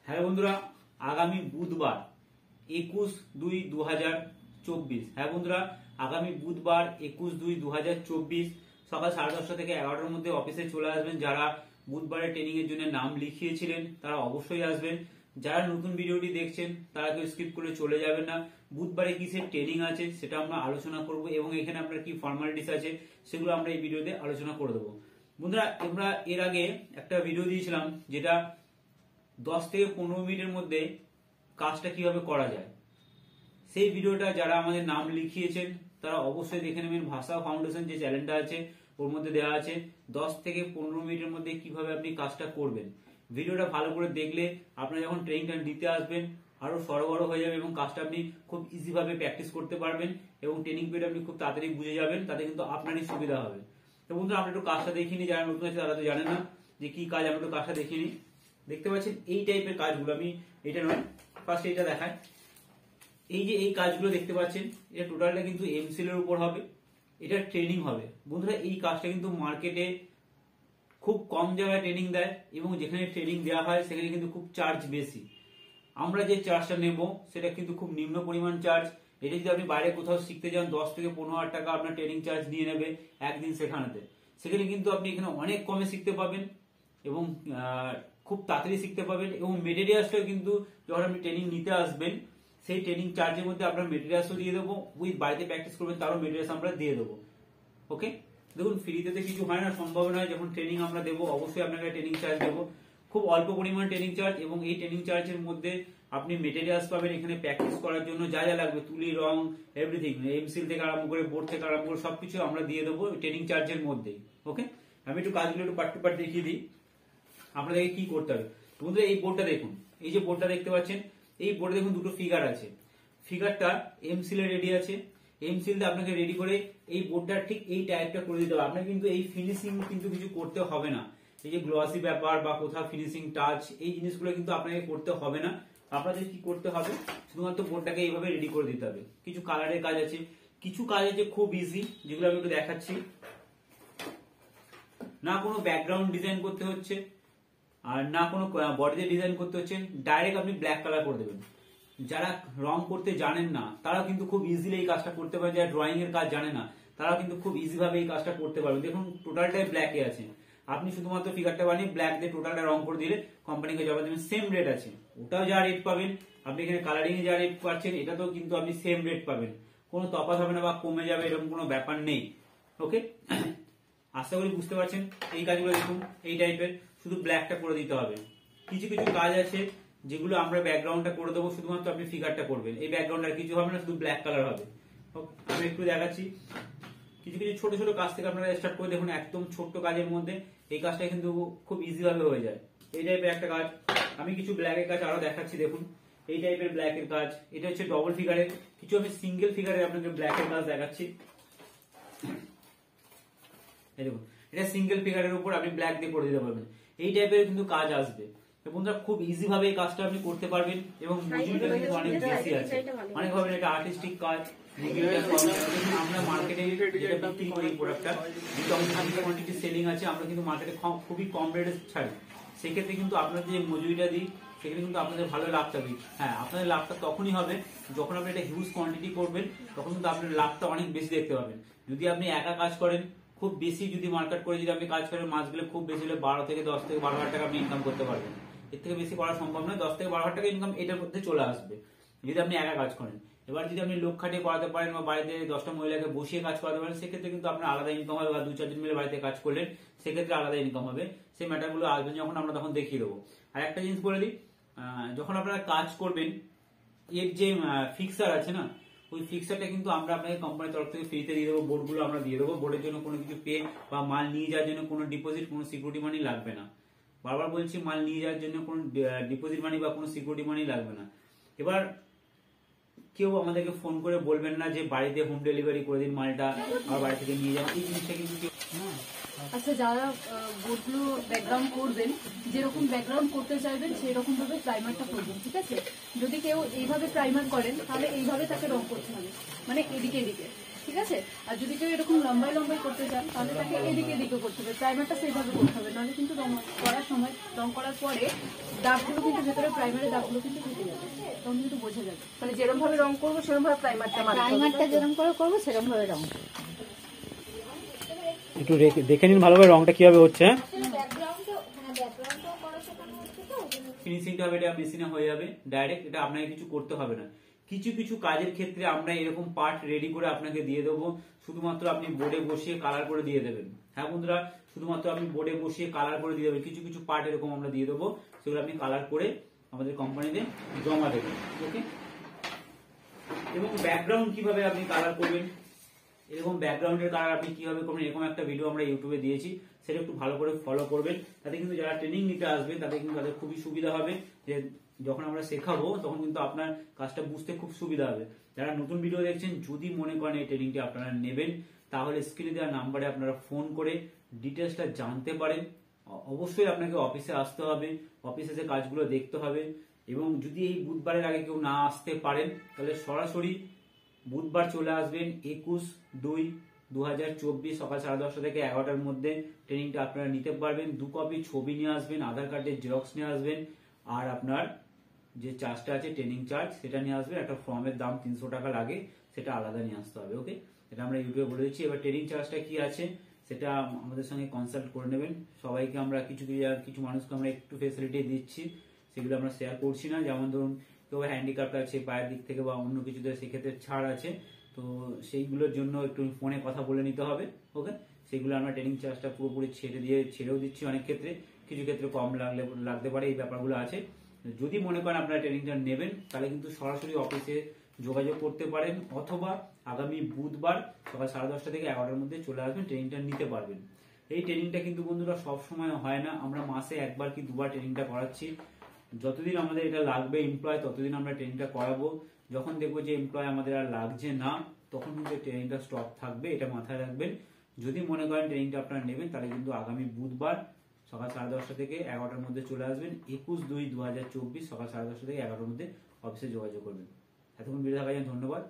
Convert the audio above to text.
হ্যাঁ বন্ধুরা, আগামী বুধবার 21/2/2024। হ্যাঁ বন্ধুরা, আগামী বুধবার 21/2/2024 সকাল 10:30 থেকে 11টার মধ্যে অফিসে চলে আসবেন। যারা বুধবারের ট্রেনিং এর জন্য নাম লিখিয়েছিলেন তারা অবশ্যই আসবেন। যারা নতুন ভিডিওটি দেখছেন তারা কেউ স্কিপ করে চলে যাবেন না। বুধবারে কিসের ট্রেনিং আছে সেটা আমরা আলোচনা করব এবং এখানে আপনার কি ফর্মালিটিস আছে সেগুলো আমরা এই ভিডিওতে আলোচনা করে দেবো। বন্ধুরা, আমরা এর আগে একটা ভিডিও দিয়েছিলাম যেটা 10 থেকে 15 মিনিটের মধ্যে কাজটা কিভাবে করা যায়। সেই ভিডিওটা যারা আমাদের নাম লিখিয়েছেন তারা অবশ্যই দেখে নেবেন। ভাষা ফাউন্ডেশন যে চ্যানেলটা আছে ওর মধ্যে দেওয়া আছে 10 থেকে 15 মিনিটের মধ্যে কিভাবে আপনি কাজটা করবেন। ভিডিওটা ভালো করে দেখলে আপনারা যখন ট্রেনিংটা দিতে আসবেন আরো সরবরাহ হয়ে যাবে এবং কাজটা আপনি খুব ইজি ভাবে প্র্যাকটিস করতে পারবেন এবং ট্রেনিং পিরিয়ড আপনি খুব তাড়াতাড়ি বুঝে যাবেন। তাতে কিন্তু আপনারই সুবিধা হবে। তো বন্ধুরা, আমরা একটু কাজটা দেখিনি, যারা নতুন আছে তারা তো জানেন না যে কি কাজ। আমরা একটু কাজটা দেখিনি। দেখতে পাচ্ছেন এই টাইপের কাজগুলো, আমি এটা নয় ফার্স্ট এটা দেখাই। এই যে এই কাজগুলো দেখতে পাচ্ছেন এটা টোটালটা কিন্তু এমসিএল এর উপর হবে, এটা ট্রেনিং হবে। বন্ধুরা, এই কাজটা কিন্তু মার্কেটে খুব কম জায়গায় ট্রেনিং দেয় এবং যেখানে ট্রেনিং দেওয়া হয় সেখানে কিন্তু খুব চার্জ বেশি। আমরা যে চার্জটা নেব সেটা কিন্তু খুব নিম্ন পরিমাণ চার্জ। এটা যদি আপনি বাইরে কোথাও শিখতে যান 10 থেকে 15,000 টাকা আপনার ট্রেনিং চার্জ নিয়ে নেবে একদিন শেখানোতে। সেখানে কিন্তু আপনি এখানে অনেক কমে শিখতে পাবেন এবং খুব তাড়াতাড়ি শিখতে পাবেন এবং মেটেরিয়ালসটাও কিন্তু যখন আপনি ট্রেনিং নিতে আসবেন সেই ট্রেনিং চার্জের মধ্যে আপনার মেটেরিয়ালসও দিয়ে দেবো, উইথ বাড়িতে প্র্যাকটিস করবেন তারও মেটেরিয়ালস আমরা দিয়ে দেবো। ওকে, দেখুন ফ্রিতে তো কিছু হয় না, সম্ভব নয়। যখন ট্রেনিং আমরা দেবো অবশ্যই আপনাকে ট্রেনিং চার্জ দেবো, খুব অল্প পরিমাণ ট্রেনিং চার্জ এবং এই ট্রেনিং চার্জের মধ্যে আপনি মেটেরিয়ালস পাবেন এখানে প্র্যাকটিস করার জন্য যা যা লাগবে, তুলি, রং, এভরিথিং, এমসিল থেকে আরম্ভ করে বোর্ড থেকে আরম্ভ করে সবকিছু আমরা দিয়ে দেবো ট্রেনিং চার্জের মধ্যেই। ওকে, আমি একটু কাজগুলো একটু পার্ট টু পার্ট দেখিয়ে দিই আপনাদেরকে কি করতে হবে। বন্ধুরা, এই বোর্ডটা দেখুন, এই যে বোর্ডটা দেখতে পাচ্ছেন এই বোর্ডে দেখুন দুটো ফিগার আছে। ফিগারটা এমসিল এ রেডি আছে। এমসিল আপনাকে রেডি করে এই বোর্ডটা ঠিক এই টাইপটা করে দিতে হবে। আপনাকে কিন্তু এই ফিনিশিং কিন্তু কিছু করতে হবে না। এই যে গ্লসি ব্যাপার বা কোথাও ফিনিশিং টাচ এই জিনিসগুলো কিন্তু আপনাকে করতে হবে না। আপনাদের কি করতে হবে, শুধুমাত্র বোর্ডটাকে এইভাবে রেডি করে দিতে হবে। কিছু কালারের কাজ আছে, কিছু কাজ আছে খুব ইজি, যেগুলো আমি একটু দেখাচ্ছি। না কোনো ব্যাকগ্রাউন্ড ডিজাইন করতে হচ্ছে আর না কোনো বডিতে ডিজাইন করতে হচ্ছে, ডাইরেক্ট আপনি ব্ল্যাক কালার করে দেবেন। যারা রং করতে জানেন না তারা কিন্তু খুব ইজিলি এই কাজটা করতে পারে। যারা ড্রয়িং এর কাজ জানে না তারা কিন্তু খুব ইজি ভাবে এই কাজটা করতে পারবে। দেখুন টোটালটাই ব্ল্যাকে আছে, আপনি শুধুমাত্র ফিগারটা বানিয়ে ব্ল্যাক দিয়ে টোটালটা রং করে দিলে কোম্পানিকে জমা দেবেন, সেম রেট আছে। ওটাও যা রেট পাবেন আপনি এখানে কালারিং এ যা রেট পাচ্ছেন এটাতেও কিন্তু আপনি সেম রেট পাবেন, কোনো তফাৎ হবে না বা কমে যাবে এরকম কোনো ব্যাপার নেই। ওকে, আশা করি বুঝতে পারছেন। এই কাজগুলো দেখুন এই টাইপের, শুধু ব্ল্যাকটা করে দিতে হবে। কিছু কিছু কাজ আছে যেগুলো আমরা ব্যাকগ্রাউন্ডটা করে দেবো, শুধুমাত্র আপনি ফিগারটা করবেন, এই ব্যাকগ্রাউন্ড আর কিছু হবে না, শুধু ব্ল্যাক কালার হবে। আমি একটু দেখাচ্ছি কিছু কিছু ছোট ছোট কাজ থেকে আপনারা স্টার্ট করে দেখুন। একদম ছোট্ট কাজের মধ্যে এই কাজটা কিন্তু খুব ইজি ভাবে হয়ে যায়। এই টাইপের একটা কাজ আমি কিছু ব্ল্যাকের কাজ আরো দেখাচ্ছি। দেখুন এই টাইপের ব্ল্যাকের কাজ, এটা হচ্ছে ডবল ফিগারের। কিছু আমি সিঙ্গেল ফিগারে আপনাকে ব্ল্যাকের কাজ দেখাচ্ছি। দেখুন এটা সিঙ্গেল ফিগারের উপর আপনি ব্ল্যাক দিয়ে করে দিতে পারবেন। এই টাইপের কিন্তু কাজ আসবে। বন্ধুরা, খুব ইজি ভাবে এই কাজটা আপনি করতে পারবেন এবং মজুরিটা কিন্তু অনেক বেশি আছে। অনেক ভাবে এটা আর্টিস্টিক কাজ। আমরা মার্কেটে যেটা বিক্রি করি প্রোডাক্টটা, যেহেতু আমাদের কোয়ান্টিটি সেলিং আছে, আমরা কিন্তু মার্কেটে খুবই কম রেটে ছাড়ি। সেক্ষেত্রে কিন্তু আপনার যে মজুরিটা দিই সেখানে কিন্তু আপনাদের ভালো লাভটা দিই। হ্যাঁ, আপনাদের লাভটা তখনই হবে যখন আপনি এটা হিউজ কোয়ান্টিটি করবেন, তখন কিন্তু আপনার লাভটা অনেক বেশি দেখতে পাবেন। যদি আপনি একা কাজ করেন, খুব বেশি যদি মার্কেট করে যদি আপনি কাজ করেন, মাস গেলে খুব বেশি হলে 10 থেকে 12,000 টাকা আপনি ইনকাম করতে পারবেন। এর থেকে বেশি করা সম্ভব নয়। 10 থেকে 12,000 টাকা ইনকাম এটার মধ্যে চলে আসবে যদি আপনি একা কাজ করেন। এবার যদি আপনি লোক খাটিয়ে করাতে পারেন বা বাড়িতে 10টা মহিলাকে বসিয়ে কাজ করাতে পারেন, সেক্ষেত্রে কিন্তু আপনার আলাদা ইনকাম হবে। বা 2-4 জন মিলে বাড়িতে কাজ করলেন, সেক্ষেত্রে আলাদা ইনকাম হবে। সেই ম্যাটারগুলো আসবেন যখন আমরা তখন দেখিয়ে দেবো। আর একটা জিনিস বলে দিই, যখন আপনারা কাজ করবেন এর যে ফিক্সার আছে না, ওই ফিক্সারটা কিন্তু আমরা আপনাকে কোম্পানির তরফ থেকে ফ্রিতে দিয়ে দেবো। বোর্ডগুলো আমরা দিয়ে দেবো। বোর্ডের জন্য কোনো কিছু পে বা মাল নিয়ে যাওয়ার জন্য কোনো ডিপোজিট, কোনো সিকিউরিটি মানি লাগবে না। বারবার বলছি, মাল নিয়ে যাওয়ার জন্য কোনো ডিপোজিট মানি বা কোনো সিকিউরিটি মানি লাগবে না। এবার কেউ আমাদেরকে ফোন করে বলবেন না যে বাড়িতে হোম ডেলিভারি করে দিন মালটা আর বাড়ি থেকে নিয়ে যান, এই জিনিসটা কিন্তু আচ্ছা, যারা বোর্ডগুলো ব্যাকগ্রাউন্ড করবেন, যেরকম ব্যাকগ্রাউন্ড করতে চাইবেন সেই রকম ভাবে প্রাইমারটা করবেন, ঠিক আছে? যদি কেউ এইভাবে প্রাইমার করেন তাহলে এইভাবে তাকে রং করতে হবে, মানে এদিকে এদিকে। ঠিক আছে। আর যদি কেউ এরকম লম্বাই লম্বাই করতে চান তাহলে তাকে এদিকে এদিকে করতে হবে, প্রাইমারটা সেইভাবে করতে হবে, নাহলে কিন্তু রং করার সময় রং করার পরে দাগগুলো কিন্তু ভেতরে প্রাইমারের দাগগুলো কিন্তু কেটে যাবে, তখন কিন্তু বোঝা যাবে। মানে যেরকম ভাবে রং করবো সেরকম ভাবে প্রাইমারটা যেরকম করে করবো সেরকম ভাবে রং করবো। একটু দেখে নিন ভালোভাবে রংটা কিভাবে হচ্ছে। ফিনিশিংটা হবে এটা মেশিনে হয়ে যাবে ডাইরেক্ট, এটা আপনাকে কিছু করতে হবে না। কিছু কিছু কাজের ক্ষেত্রে আমরা এরকম পার্ট রেডি করে আপনাকে দিয়ে দেবো, শুধুমাত্র আপনি বোর্ডে বসিয়ে কালার করে দিয়ে দেবেন। হ্যাঁ বন্ধুরা, শুধুমাত্র আপনি বোর্ডে বসিয়ে কালার করে দিয়ে দেবেন। কিছু কিছু পার্ট এরকম আমরা দিয়ে দেবো, সেগুলো আপনি কালার করে আমাদের কোম্পানিতে জমা দেবেন। ওকে, এবং ব্যাকগ্রাউন্ড কিভাবে আপনি কালার করবেন, এরকম ব্যাকগ্রাউন্ডের কালার আপনি কিভাবে করবেন, এরকম একটা ভিডিও আমরা ইউটিউবে দিয়েছি, সেটা একটু ভালো করে ফলো করবেন। তাতে কিন্তু যারা ট্রেনিং নিতে আসবেন তাদের কিন্তু তাদের খুবই সুবিধা হবে, যে যখন আমরা শেখাবো তখন কিন্তু আপনার কাজটা বুঝতে খুব সুবিধা হবে। যারা নতুন ভিডিও দেখছেন, যদি মনে করেন এই ট্রেনিংটি আপনারা নেবেন, তাহলে স্ক্রিনে দেওয়া নাম্বারে আপনারা ফোন করে ডিটেলসটা জানতে পারেন। অবশ্যই আপনাকে অফিসে আসতে হবে, অফিসে যে কাজগুলো দেখতে হবে। এবং যদি এই বুধবারের আগে কেউ না আসতে পারেন, তাহলে সরাসরি বুধবার চলে আসবেন 21/2/2024 সকাল 10:30 থেকে 11টার মধ্যে ট্রেনিংটা আপনারা নিতে পারবেন। 2 কপি ছবি নিয়ে আসবেন, আধার কার্ডের জেরক্স নিয়ে আসবেন, আর আপনার যে চার্জটা আছে ট্রেনিং চার্জ সেটা নিয়ে আসবেন। একটা ফর্মের দাম 300 টাকা লাগে, সেটা আলাদা নিয়ে আসতে হবে। ওকে, এটা আমরা ইউটিউবে বলে দিচ্ছি। এবার ট্রেনিং চার্জটা কি আছে সেটা আমাদের সঙ্গে কনসাল্ট করে নেবেন। সবাইকে আমরা কিছু মানুষকে আমরা একটু ফেসিলিটি দিচ্ছি, সেগুলো আমরা শেয়ার করছি না। যেমন ধরুন কেউ হ্যান্ডিক্যাপ্ট আছে পায়ের দিক থেকে বা অন্য কিছুতে, সেক্ষেত্রে ছাড় আছে, তো সেইগুলোর জন্য একটু ফোনে কথা বলে নিতে হবে। ওকে, সেগুলো আমরা ট্রেনিং চার্জটা পুরোপুরি ছেড়েও দিচ্ছি অনেক ক্ষেত্রে, কিছু ক্ষেত্রে কম লাগতে পারে, এই ব্যাপারগুলো আছে। যদি মনে করেন আপনারা ট্রেনিংটা নেবেন, তাহলে কিন্তু সরাসরি অফিসে যোগাযোগ করতে পারেন, অথবা আগামী বুধবার সকাল 10:30 থেকে 11টার মধ্যে চলে আসবেন, ট্রেনিংটা নিতে পারবেন। এই ট্রেনিংটা কিন্তু বন্ধুরা সব সময় হয় না, আমরা মাসে একবার কি দুবার ট্রেনিংটা করাচ্ছি। যতদিন আমাদের এটা লাগবে এমপ্লয়, ততদিন আমরা ট্রেনিংটা করাবো। যখন দেখবো যে এমপ্লয় আমাদের আর লাগছে না, তখন কিন্তু ট্রেনিংটা স্টপ থাকবে, এটা মাথায় রাখবেন। যদি মনে করেন ট্রেনিংটা আপনারা নেবেন, তাহলে কিন্তু আগামী বুধবার সকাল 10:30 থেকে 11টার মধ্যে চলে আসবেন। 21/2/2024 সকাল 10:30 থেকে 11টার মধ্যে অফিসে যোগাযোগ করবেন। এতক্ষণ ভিডিও দেখার জন্য ধন্যবাদ।